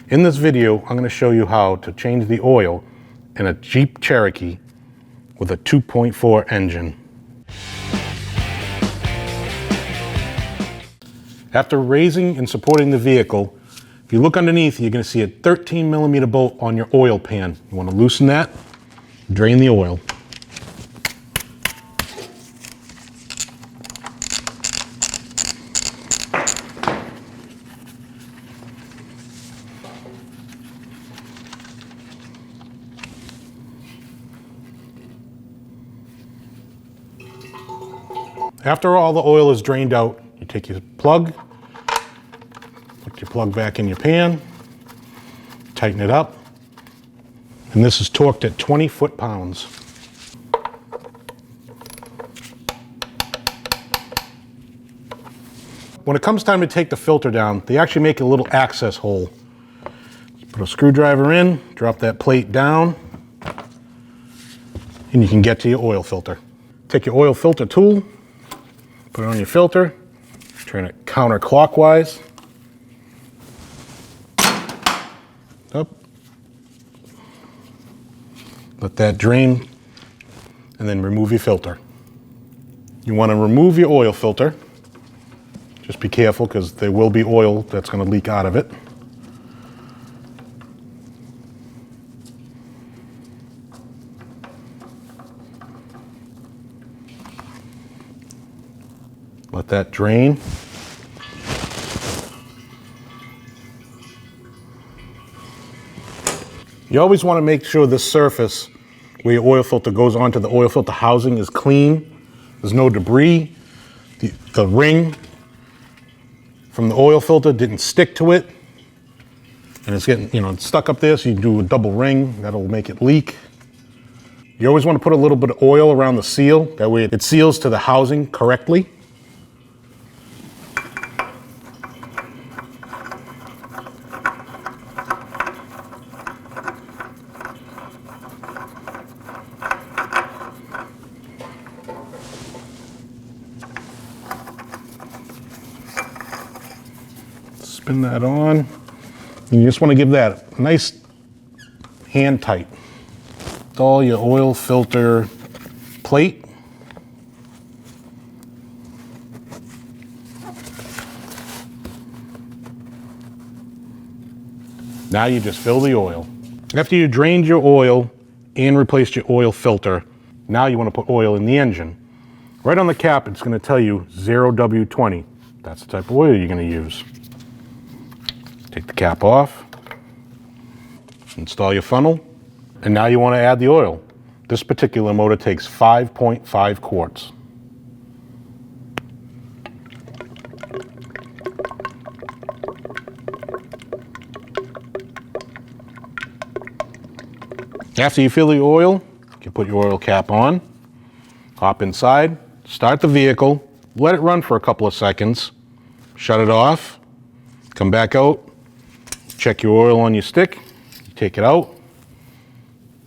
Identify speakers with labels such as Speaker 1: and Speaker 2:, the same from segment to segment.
Speaker 1: In this video, I'm going to show you how to change the oil in a Jeep Cherokee with a 2.4 engine. After raising and supporting the vehicle, if you look underneath, you're going to see a 13mm bolt on your oil pan. You want to loosen that, drain the oil. After all the oil is drained out, you take your plug, put your plug back in your pan, tighten it up, and this is torqued at 20 foot-pounds. When it comes time to take the filter down, they actually make a little access hole. Put a screwdriver in, drop that plate down, and you can get to your oil filter. Take your oil filter tool, put it on your filter, turn it counterclockwise, up, let that drain, and then remove your filter. You want to remove your oil filter. Just be careful because there will be oil that's going to leak out of it. Let that drain. You always want to make sure the surface where your oil filter goes onto the oil filter housing is clean. There's no debris. The ring from the oil filter didn't stick to it. And it's getting, it's stuck up there, so you do a double ring. That'll make it leak. You always want to put a little bit of oil around the seal. That way it seals to the housing correctly. Spin that on. And you just want to give that a nice hand tight. Install your oil filter plate. Now you just fill the oil. After you drained your oil and replaced your oil filter, now you want to put oil in the engine. Right on the cap, it's going to tell you 0W20. That's the type of oil you're going to use. Take the cap off, install your funnel, and now you want to add the oil. This particular motor takes 5.5 quarts. After you fill the oil, you can put your oil cap on, hop inside, start the vehicle, let it run for a couple of seconds, shut it off, come back out, check your oil on your stick, take it out,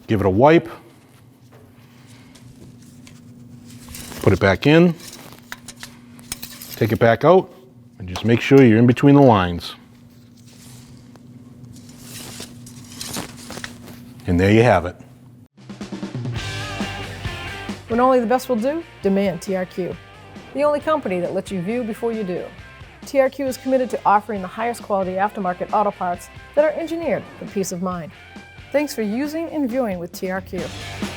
Speaker 1: give it a wipe, put it back in, take it back out, and just make sure you're in between the lines. And there you have it.
Speaker 2: When only the best will do, demand TRQ. The only company that lets you view before you do. TRQ is committed to offering the highest quality aftermarket auto parts that are engineered for peace of mind. Thanks for using and viewing with TRQ.